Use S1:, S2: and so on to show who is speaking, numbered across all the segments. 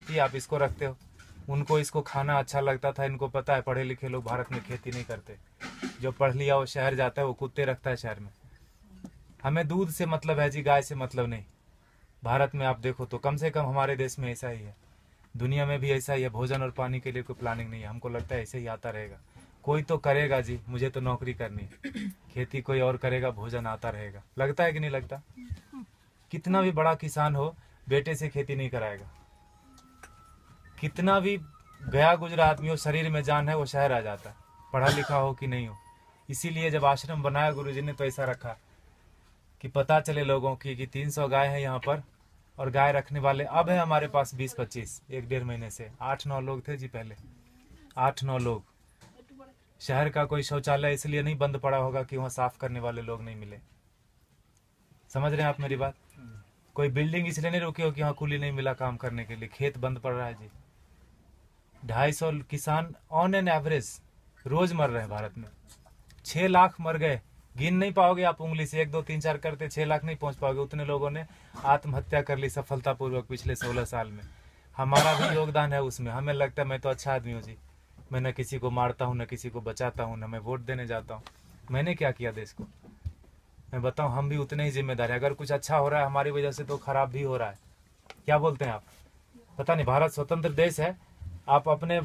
S1: मिट्टी, आप इसको रखते हो। उनको इसको खाना अच्छा लगता था, इनको पता है पढ़े लिखे लोग भारत में खेती नहीं करते। जो पढ़ लिया वो शहर जाता है, वो कुत्ते रखता है शहर में। हमें दूध से मतलब है जी, गाय से मतलब नहीं। भारत में आप देखो तो कम से कम हमारे देश में ऐसा ही है, दुनिया में भी ऐसा ही है। भोजन और पानी के लिए कोई प्लानिंग नहीं है। हमको लगता है ऐसे ही आता रहेगा। कोई तो करेगा जी, मुझे तो नौकरी करनी है, खेती कोई और करेगा, भोजन आता रहेगा। लगता है कि नहीं लगता? कितना भी बड़ा किसान हो, बेटे से खेती नहीं कराएगा। कितना भी गया गुजरा आदमी हो, शरीर में जान है, वो शहर आ जाता है, पढ़ा लिखा हो कि नहीं हो। इसीलिए जब आश्रम बनाया गुरुजी ने तो ऐसा रखा कि पता चले लोगों की कि 300 गाय है यहाँ पर, और गाय रखने वाले अब है हमारे पास 20-25, 1-1.5 महीने से 8-9 लोग थे जी पहले, 8-9 लोग। शहर का कोई शौचालय इसलिए नहीं बंद पड़ा होगा कि वहाँ साफ करने वाले लोग नहीं मिले। समझ रहे हैं आप मेरी बात? कोई बिल्डिंग इसलिए नहीं रुकी हो कि वहाँ कूली नहीं मिला काम करने के लिए, खेत बंद पड़ रहा है जी। 250 किसान ऑन एन एवरेज रोज मर रहे हैं भारत में। 6 लाख मर गए, गिन नहीं पाओगे आप उंगली से, 1 2 3 4 करते 6 लाख नहीं पहुंच पाओगे। उतने लोगों ने आत्महत्या कर ली सफलतापूर्वक पिछले 16 साल में। हमारा भी योगदान है उसमें। हमें लगता है मैं तो अच्छा आदमी हूँ जी, मैं न किसी को मारता हूँ, न किसी को बचाता हूँ, न मैं वोट देने जाता हूँ। मैंने क्या किया देश को? मैं बताऊँ, हम भी उतने ही जिम्मेदार हैं। अगर कुछ अच्छा हो रहा है हमारी वजह से तो खराब भी हो रहा है। क्या बोलते हैं आप? पता नहीं, भारत स्वतंत्र देश है। आप अपने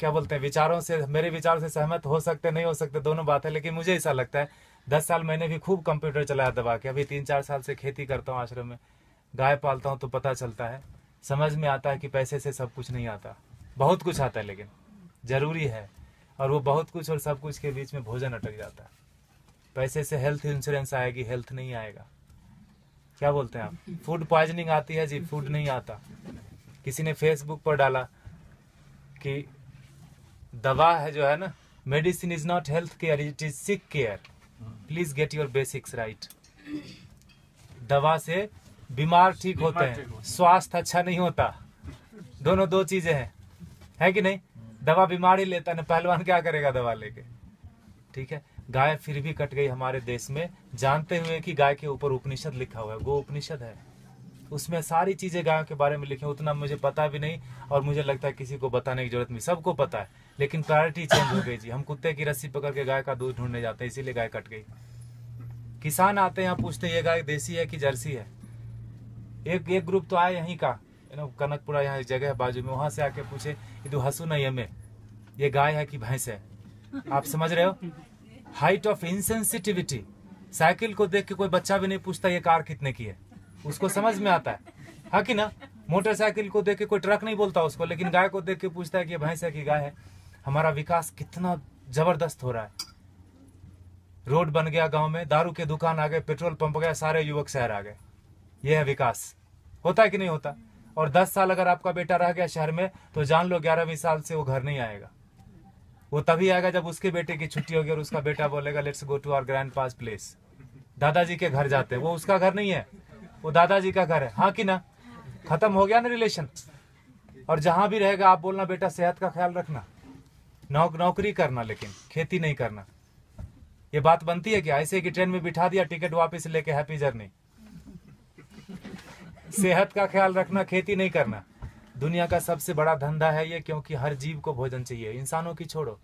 S1: क्या बोलते हैं विचारों से, मेरे विचारों से सहमत हो सकते नहीं हो सकते, दोनों बात है, लेकिन मुझे ऐसा लगता है 10 साल मैंने भी खूब कंप्यूटर चलाया दबा के। अभी 3-4 साल से खेती करता हूँ आश्रम में, गाय पालता हूँ, तो पता चलता है, समझ में आता है कि पैसे से सब कुछ नहीं आता। बहुत कुछ आता है लेकिन जरूरी है, और वो बहुत कुछ और सब कुछ के बीच में भोजन अटक जाता है। पैसे से हेल्थ इंश्योरेंस आएगी, हेल्थ नहीं आएगा। क्या बोलते हैं आप? फूड पॉइजनिंग आती है जी, फूड नहीं आता। किसी ने फेसबुक पर डाला कि दवा है जो है ना, medicine is not health care, it is sick care, please get your basics right. दवा से बीमार ठीक होते हैं, स्वास्थ्य अच्छा नहीं होता। दोनों दो चीजें हैं, है कि नहीं? दवा बीमार ही लेता है ना, पहलवान क्या करेगा दवा लेके? ठीक है, गाय फिर भी कट गई हमारे देश में, जानते हुए कि गाय के ऊपर उपनिषद लिखा हुआ है, गो उपनिषद है, उसमें सारी चीजें गायों के बारे में लिखे। उतना मुझे पता भी नहीं, और मुझे लगता है किसी को बताने की जरूरत नहीं, सबको पता है, लेकिन प्रायोरिटी चेंज हो गई जी। हम कुत्ते की रस्सी पकड़ के गाय का दूध ढूंढने जाते हैं, इसीलिए गाय कट गई। किसान आते हैं यहाँ, पूछते ये गाय देसी है कि जर्सी है। एक ग्रुप तो आया यहीं का, कनकपुरा, यहाँ एक जगह है बाजू में, वहां से आके पूछे ये तो हसू नहीं हमें, ये गाय है कि भैंस है? आप समझ रहे हो? Height of insensitivity. साइकिल को देख के कोई बच्चा भी नहीं पूछता ये कार कितने की है, उसको समझ में आता है कि ना? मोटरसाइकिल को देख के कोई ट्रक नहीं बोलता उसको, लेकिन गाय को देख के पूछता है कि ये भैंस है कि गाय है। हमारा विकास कितना जबरदस्त हो रहा है। रोड बन गया गांव में, दारू के दुकान आ गए, पेट्रोल पंप गया, सारे युवक शहर आ गए। ये है विकास। होता है कि नहीं होता? और 10 साल अगर आपका बेटा रह गया शहर में, तो जान लो 11वीं साल से वो घर नहीं आएगा। वो तभी आएगा जब उसके बेटे की छुट्टी होगी और उसका बेटा बोलेगा let's go to our grandpa's place. दादाजी के घर जाते हैं, वो उसका घर नहीं है, वो दादाजी का घर है। हाँ कि ना? खत्म हो गया ना रिलेशन। और जहां भी रहेगा आप बोलना बेटा सेहत का ख्याल रखना, नौकरी करना, लेकिन खेती नहीं करना। ये बात बनती है क्या? ऐसे कि ट्रेन में बिठा दिया, टिकट वापस लेके हैप्पी जर्नी। सेहत का ख्याल रखना, खेती नहीं करना। दुनिया का सबसे बड़ा धंधा है ये, क्योंकि हर जीव को भोजन चाहिए। इंसानों की छोड़ो,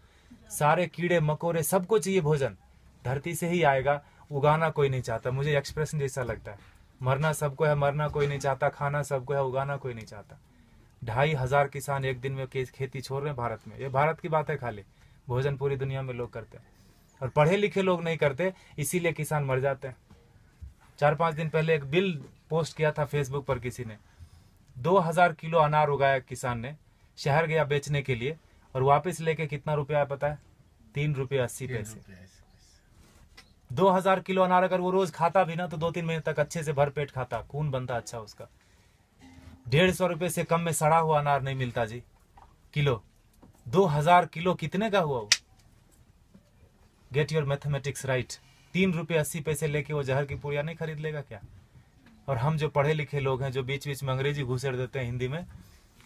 S1: सारे कीड़े मकोड़े सबको चाहिए भोजन। धरती से ही आएगा, उगाना कोई नहीं चाहता। मुझे एक्सप्रेशन जैसा लगता है, मरना सबको है, मरना कोई नहीं चाहता, खाना सबको है, उगाना कोई नहीं चाहता। 2,500 किसान एक दिन में खेती छोड़ रहे हैं भारत में। ये भारत की बात है खाली, भोजन पूरी दुनिया में लोग करते हैं, और पढ़े लिखे लोग नहीं करते, इसीलिए किसान मर जाते हैं। 4-5 दिन पहले एक बिल पोस्ट किया था फेसबुक पर किसी ने, 2000 किलो अनार उगाया किसान ने, शहर गया बेचने के लिए, और वापस लेके कितना रुपया पता है? 3 रुपये 80 पैसे। 2000 किलो अनार अगर वो रोज खाता भी ना, तो 2-3 महीने तक अच्छे से भरपेट खाता, खून बनता अच्छा उसका। 150 रुपए से कम में सड़ा हुआ अनार नहीं मिलता जी किलो। 2000 किलो कितने का हुआ वो? Get your mathematics right. 3 रुपये 80 पैसे लेके वो जहर की पुड़िया नहीं खरीद लेगा क्या? और हम जो पढ़े लिखे लोग हैं, जो बीच बीच में अंग्रेजी घुसेड़ देते हैं हिंदी में,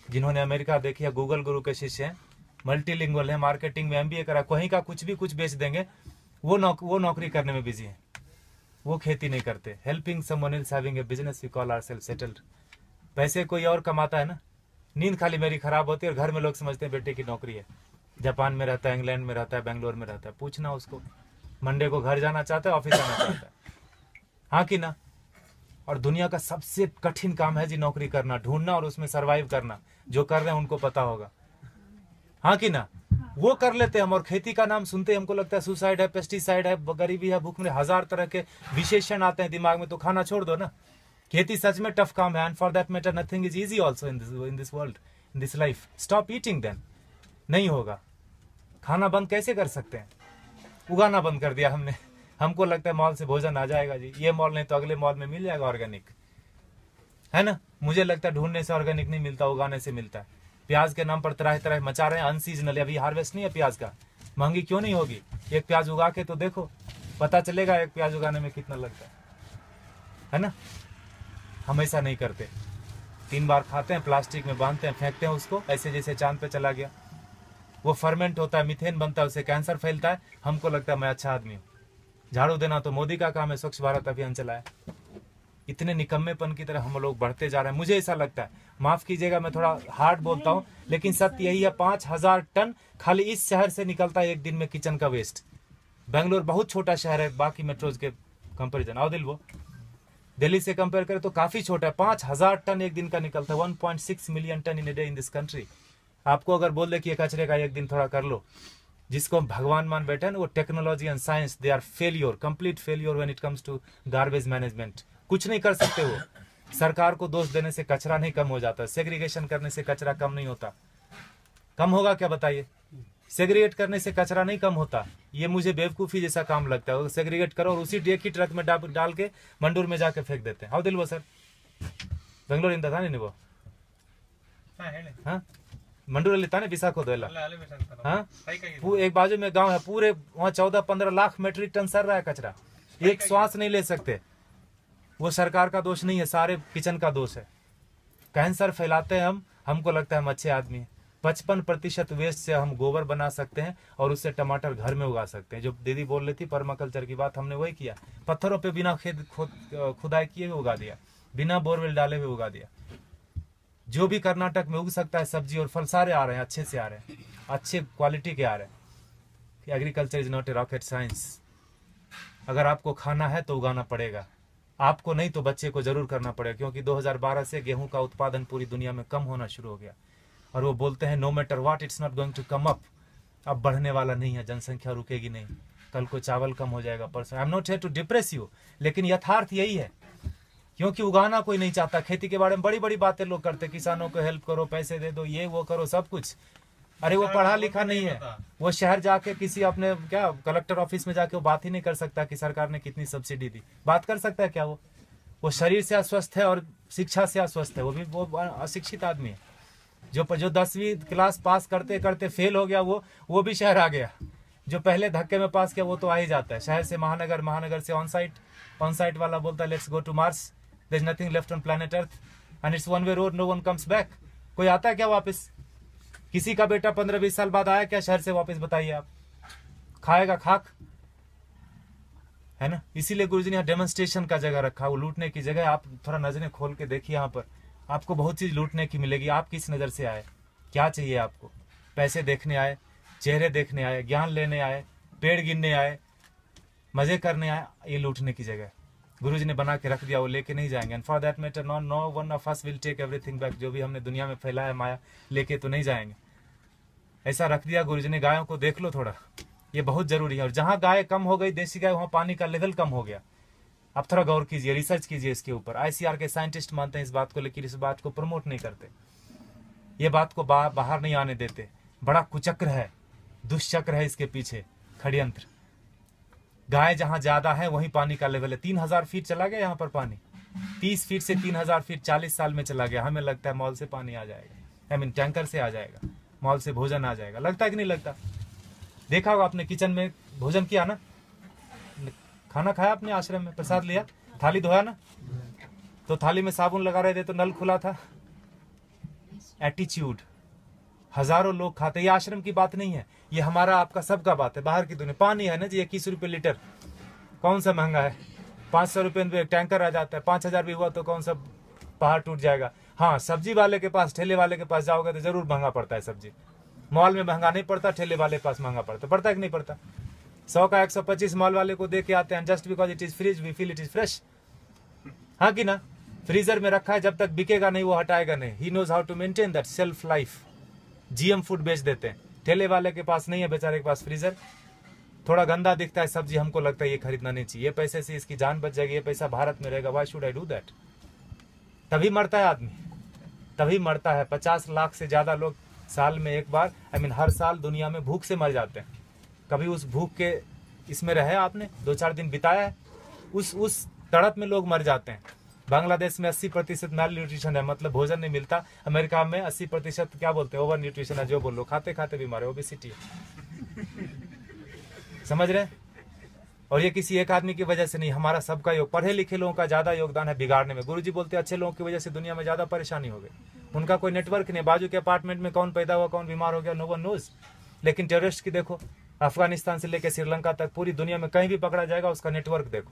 S1: जिन्होंने अमेरिका देखी है, गूगल गुरु के शिष्य हैं, मल्टीलिंगुअल है, मार्केटिंग में MBA करा, कहीं का कुछ भी कुछ बेच देंगे, वो नौकरी करने में बिजी है, वो खेती नहीं करते। Helping someone else having a business we call ourselves settled. पैसे कोई और कमाता है ना, नींद खाली मेरी खराब होती है और घर में लोग समझते हैं बेटे की नौकरी है, जापान में रहता है, इंग्लैंड में रहता है, बेंगलोर में रहता है। पूछना उसको, मंडे को घर जाना चाहता है, ऑफिस आना चाहता है, हाँ कि ना। और दुनिया का सबसे कठिन काम है जी नौकरी करना, ढूंढना और उसमें सरवाइव करना। जो कर रहे हैं उनको पता होगा, हाँ कि ना। वो कर लेते हैं हम, और खेती का नाम सुनते हैं हमको लगता है सुसाइड है, पेस्टिसाइड है, गरीबी है, भूख में, हजार तरह के विशेषण आते हैं दिमाग में। तो खाना छोड़ दो ना। खेती सच में टफ काम है, and for that matter nothing is easy also in this world, in this life. Stop eating then, नहीं होगा। खाना बंद कैसे कर सकते हैं? उगाना बंद कर दिया हमने। हमको लगता है मॉल से भोजन आ जाएगा जी, ये मॉल नहीं तो अगले मॉल में मिल जाएगा ऑर्गेनिक, है ना। मुझे लगता है ढूंढने से ऑर्गेनिक नहीं मिलता, उगाने से मिलता है। प्याज के नाम पर तरह तरह मचा रहे हैं, अनसीजनल, अभी हार्वेस्ट नहीं है प्याज का, महंगी क्यों नहीं होगी? एक प्याज उगा के तो देखो, पता चलेगा एक प्याज उगाने में कितना लगता है ना। हम ऐसा नहीं करते, 3 बार खाते हैं, प्लास्टिक में बांधते हैं, फेंकते हैं उसको, ऐसे जैसे चांद पे चला गया। वो फर्मेंट होता है, मीथेन बनता है, उससे कैंसर फैलता है। हमको लगता है मैं अच्छा आदमी हूँ। झाड़ू देना तो मोदी का काम है, स्वच्छ भारत अभियान चलाया। इतने निकम्मेपन की तरह हम लोग बढ़ते जा रहे हैं। मुझे ऐसा लगता है, माफ कीजिएगा मैं थोड़ा हार्ड बोलता हूँ, लेकिन सत्य यही है, 5000 टन खाली इस शहर से निकलता है एक दिन में किचन का वेस्ट। बेंगलोर बहुत छोटा शहर है बाकी मेट्रोज के कंपेरिजन, आओ दिल, वो दिल्ली से कंपेयर करें तो काफी छोटा है। 5000 टन एक दिन का निकलता है, 1.6 million ton in a day in this country. आपको अगर बोल दे कि ये कचरे का एक दिन थोड़ा कर लो, जिसको भगवान मान बैठे ना, वो technology and science, they are failure, complete failure when it comes to garbage management. कुछ नहीं कर सकते वो। सरकार को दोष देने से कचरा नहीं कम हो जाता, सेग्रीगेशन करने से कचरा कम नहीं होता। कम होगा क्या बताइए? सेग्रीगेट करने से कचरा नहीं कम होता। ये मुझे बेवकूफी जैसा काम लगता है। सेग्रीगेट करो और उसी एक ही ट्रक में डाल के मंडूर में जाके फेंक देते हैं। हाउ दिल वो सर, बेंगलोर इंदा था नहीं वो, हाँ मंडूर लेता ने विशाखो दोला, हाँ एक बाजू में गांव है, पूरे वहाँ 14-15 लाख मेट्रिक टन सर रहा है कचरा, एक श्वास नहीं ले सकते। वो सरकार का दोष नहीं है, सारे किचन का दोष है। कैंसर फैलाते हैं हम, हमको लगता है हम अच्छे आदमी हैं। 55% वेस्ट से हम गोबर बना सकते हैं और उससे टमाटर घर में उगा सकते हैं। जो दीदी बोल रही थी पर्माकल्चर की बात, हमने वही किया। पत्थरों पे बिना खुदाई किए हुए उगा दिया, बिना बोरवेल डाले हुए उगा दिया। जो भी कर्नाटक में उग सकता है सब्जी और फल, सारे आ रहे हैं, अच्छे से आ रहे हैं, अच्छे क्वालिटी के आ रहे हैं। Agriculture is not a rocket science. अगर आपको खाना है तो उगाना पड़ेगा, आपको नहीं तो बच्चे को जरूर करना पड़ेगा। क्योंकि 2012 से गेहूं का उत्पादन पूरी दुनिया में कम होना शुरू हो गया। और वो बोलते हैं no matter what it's not going to come up. अब बढ़ने वाला नहीं है, जनसंख्या रुकेगी नहीं। कल को चावल कम हो जाएगा, परसों। I am not here to depress you, लेकिन यथार्थ यही है। क्योंकि उगाना कोई नहीं चाहता। खेती के बारे में बड़ी बड़ी बातें लोग करते, किसानों को हेल्प करो, पैसे दे दो, ये वो करो, सब कुछ। अरे वो पढ़ा लिखा नहीं है, वो शहर जाके किसी अपने क्या कलेक्टर ऑफिस में जाके वो बात ही नहीं कर सकता कि सरकार ने कितनी सब्सिडी दी। बात कर सकता है क्या? वो शरीर से अस्वस्थ है और शिक्षा से अस्वस्थ है। वो अशिक्षित आदमी है। जो 10वीं क्लास पास करते करते फेल हो गया, वो भी शहर आ गया। जो पहले धक्के में पास किया वो तो आ ही जाता है। शहर से महानगर, महानगर से ऑन साइट वाला बोलता है let's go to Mars, there is nothing left on planet Earth and it's one way road, no one comes back. कोई आता है क्या वापस? किसी का बेटा 15-20 साल बाद आया क्या शहर से वापस? बताइए आप। खाएगा खाक, है ना। इसीलिए गुरुजी ने यहाँ डेमोन्स्ट्रेशन का जगह रखा, वो लूटने की जगह। आप थोड़ा नजरें खोल के देखिए, यहाँ पर आपको बहुत चीज लूटने की मिलेगी। आप किस नजर से आए, क्या चाहिए आपको? पैसे देखने आए, चेहरे देखने आए, ज्ञान लेने आए, पेड़ गिनने आए, मजे करने आए? ये लूटने की जगह गुरुजी ने बना के रख दिया, वो लेके नहीं जाएंगे। And for that matter no one of us will take everything back. जो भी हमने दुनिया में फैलाया माया, लेके तो नहीं जाएंगे। ऐसा रख दिया गुरुजी ने। गायों को देख लो थोड़ा, ये बहुत जरूरी है। और जहां गाय कम हो गई, देसी गाय, वहां पानी का लेवल कम हो गया। आप थोड़ा गौर कीजिए, रिसर्च कीजिए इसके ऊपर। आईसीआर के साइंटिस्ट मानते हैं इस बात को, लेकिन इस बात को प्रमोट नहीं करते। ये बात को बाहर नहीं आने देते। बड़ा कुचक्र है, दुष्चक्र है इसके पीछे, षड्यंत्र। गाय जहां ज्यादा है वहीं पानी का लेवल है। 3000 फीट चला गया यहाँ पर पानी, 30 फीट से 3000 फीट 40 साल में चला गया। हमें लगता है मॉल से पानी आ जाएगा, आई मीन टैंकर से आ जाएगा, मॉल से भोजन आ जाएगा। लगता है कि नहीं लगता? देखा होगा आपने, किचन में भोजन किया ना, खाना खाया आपने, आश्रम में प्रसाद लिया, थाली धोया ना, तो थाली में साबुन लगा रहे थे तो नल खुला था। एटीट्यूड। हजारों लोग खाते। ये आश्रम की बात नहीं है, ये हमारा आपका सबका बात है। बाहर की दुनिया पानी है ना जी, 21 रुपए लीटर, कौन सा महंगा है? 500 रुपए में टैंकर आ जाता है। 5000 भी हुआ तो कौन सा पहाड़ टूट जाएगा? हाँ, सब्जी वाले के पास, ठेले वाले के पास जाओगे तो जरूर महंगा पड़ता है सब्जी। मॉल में महंगा नहीं पड़ता, ठेले वाले के पास महंगा पड़ता है कि नहीं पड़ता? 100 का 125 मॉल वाले को दे के आते हैं, just because it is fridge we feel it is fresh. हाँ कि ना? फ्रीजर में रखा है, जब तक बिकेगा नहीं वो हटाएगा नहीं। He knows how to maintain that self life. GM food बेच देते हैं। ठेले वाले के पास नहीं है बेचारे के पास फ्रीजर, थोड़ा गंदा दिखता है सब्जी, हमको लगता है ये खरीदना नहीं चाहिए, पैसे से इसकी जान बच जाएगी, ये पैसा भारत में रहेगा, why should I do that? तभी मरता है आदमी, तभी मरता है। 50 लाख से ज्यादा लोग साल में एक बार, हर साल दुनिया में भूख से मर जाते हैं। कभी उस भूख के इसमें रहे आपने, 2-4 दिन बिताया है, उस तड़प में लोग मर जाते हैं। बांग्लादेश में 80% मैल न्यूट्रिशन है, मतलब भोजन नहीं मिलता। अमेरिका में 80% क्या बोलते हैं, ओवर न्यूट्रिशन है, जो बोलो, खाते खाते बीमार है, ओबेसिटी। समझ रहे? और ये किसी एक आदमी की वजह से नहीं, हमारा सबका योग, पढ़े लिखे लोगों का ज्यादा योगदान है बिगाड़ने में। गुरुजी बोलते हैं अच्छे लोगों की वजह से दुनिया में ज्यादा परेशानी हो गई। उनका कोई नेटवर्क नहीं, बाजू के अपार्टमेंट में कौन पैदा हुआ, कौन बीमार हो गया, नो वन नोज। लेकिन टेररिस्ट की देखो, अफगानिस्तान से लेकर श्रीलंका तक पूरी दुनिया में कहीं भी पकड़ा जाएगा, उसका नेटवर्क देखो,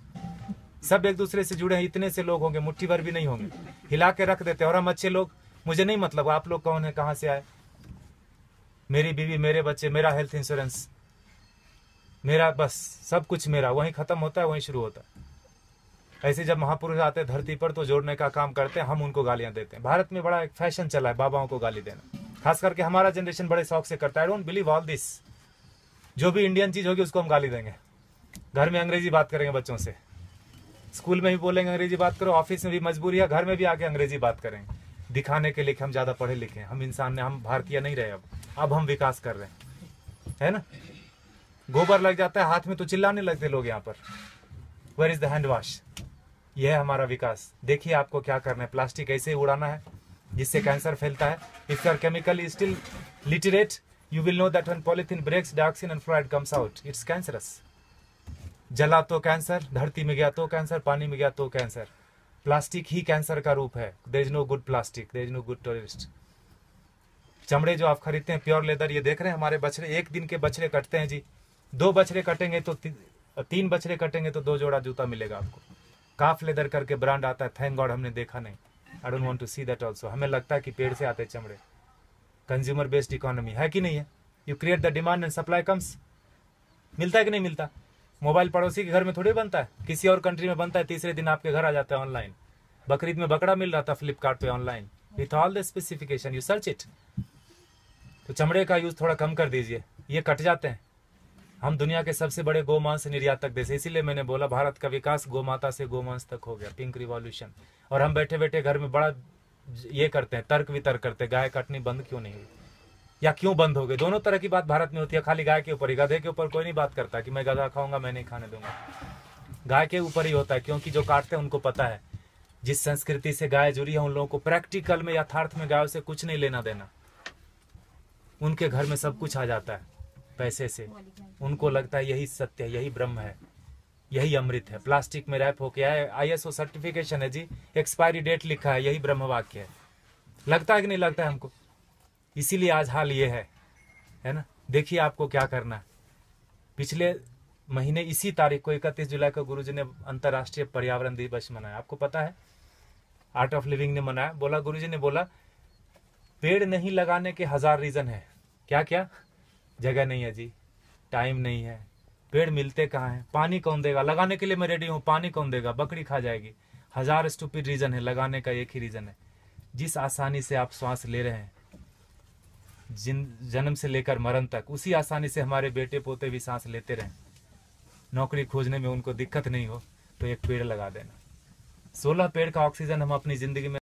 S1: सब एक दूसरे से जुड़े हैं। इतने से लोग होंगे, मुट्ठी भर भी नहीं होंगे, हिला के रख देते हैं। और हम अच्छे लोग, मुझे नहीं मतलब आप लोग कौन है, कहाँ से आए, मेरी बीवी, मेरे बच्चे, मेरा हेल्थ इंश्योरेंस, मेरा बस सब कुछ मेरा, वहीं खत्म होता है, वहीं शुरू होता है। ऐसे जब महापुरुष आते हैं धरती पर तो जोड़ने का काम करते हैं, हम उनको गालियां देते हैं। भारत में बड़ा एक फैशन चला है बाबाओं को गाली देना, खास करके हमारा जनरेशन बड़े शौक से करता है। I don't believe all this. जो भी इंडियन चीज होगी उसको हम गाली देंगे, घर में अंग्रेजी बात करेंगे बच्चों से, स्कूल में भी बोलेंगे अंग्रेजी बात करो, ऑफिस में भी मजबूरी है, घर में भी आके अंग्रेजी बात करेंगे, दिखाने के लिए हम ज्यादा पढ़े लिखे हैं, हम इंसान ने, हम भारतीय नहीं रहे। अब हम विकास कर रहे हैं, है ना? गोबर लग जाता है हाथ में तो चिल्लाने लगते लोग यहाँ पर, where is the hand wash? यह है हमारा विकास। देखिए आपको क्या करना है, प्लास्टिक ऐसे ही उड़ाना है जिससे कैंसर फैलता है। If you are chemically still literate, you will know that when polythene breaks, dioxin and fluoride comes out, it's cancerous. जला तो कैंसर, धरती में गया तो कैंसर, पानी में गया तो कैंसर। प्लास्टिक ही कैंसर का रूप है। There is no good plastic, there is no good terrorist. चमड़े जो आप खरीदते हैं प्योर लेदर, ये देख रहे हैं हमारे बछड़े, एक दिन के बछड़े कटते हैं जी, 2 बछड़े कटेंगे तो 3 बछड़े कटेंगे तो 2 जोड़ा जूता मिलेगा आपको। काफ लेदर करके ब्रांड आता है, थैंक गॉड हमने देखा नहीं। I don't want to see that also. हमें लगता है कि पेड़ से आते चमड़े। कंज्यूमर बेस्ड इकोनॉमी है कि नहीं है? You create the demand and supply comes. मिलता है कि नहीं मिलता? मोबाइल पड़ोसी के घर में थोड़ी बनता है, किसी और कंट्री में बनता है, तीसरे दिन आपके घर आ जाता है ऑनलाइन। बकरीद में बकरा मिल रहा था फ्लिपकार्ट पे online, with all the specification, you search it. तो चमड़े का यूज थोड़ा कम कर दीजिए, ये कट जाते हैं। हम दुनिया के सबसे बड़े गोमांस निर्यातक देश, इसीलिए मैंने बोला भारत का विकास गोमाता से गोमांस तक हो गया, पिंक रिवॉल्यूशन। और हम बैठे बैठे घर में बड़ा ये करते हैं, तर्क वितर्क करते हैं, गाय कटनी बंद क्यों नहीं हुई या क्यों बंद हो गई। दोनों तरह की बात भारत में होती है, खाली गाय के ऊपर ही। गधे के ऊपर कोई नहीं बात करता कि मैं गधा खाऊंगा, मैं नहीं खाने दूंगा। गाय के ऊपर ही होता है, क्योंकि जो काटते हैं उनको पता है जिस संस्कृति से गाय जुड़ी है उन लोगों को प्रैक्टिकल में, यथार्थ में गायों से कुछ नहीं लेना देना। उनके घर में सब कुछ आ जाता है पैसे से, उनको लगता है यही सत्य है, यही ब्रह्म है, यही अमृत है। प्लास्टिक में रैप होके आए, ISO सर्टिफिकेशन है जी, एक्सपायरी डेट लिखा है, यही ब्रह्म वाक्य है। लगता है कि नहीं लगता है हमको? इसीलिए आज हाल ये है ना। देखिए आपको क्या करना है। पिछले महीने इसी तारीख को 31 जुलाई को गुरुजी ने अंतर्राष्ट्रीय पर्यावरण दिवस मनाया, आपको पता है? आर्ट ऑफ लिविंग ने मनाया। बोला, गुरुजी ने बोला पेड़ नहीं लगाने के 1000 रीजन है। क्या क्या? जगह नहीं है जी, टाइम नहीं है, पेड़ मिलते कहाँ हैं, पानी कौन देगा, लगाने के लिए मैं रेडी हूँ, पानी कौन देगा, बकरी खा जाएगी। 1000 स्टूपिड रीजन है, लगाने का एक ही रीजन है। जिस आसानी से आप श्वास ले रहे हैं जन्म से लेकर मरण तक, उसी आसानी से हमारे बेटे पोते भी सांस लेते रहें। नौकरी खोजने में उनको दिक्कत नहीं हो तो एक पेड़ लगा देना। 16 पेड़ का ऑक्सीजन हम अपनी जिंदगी में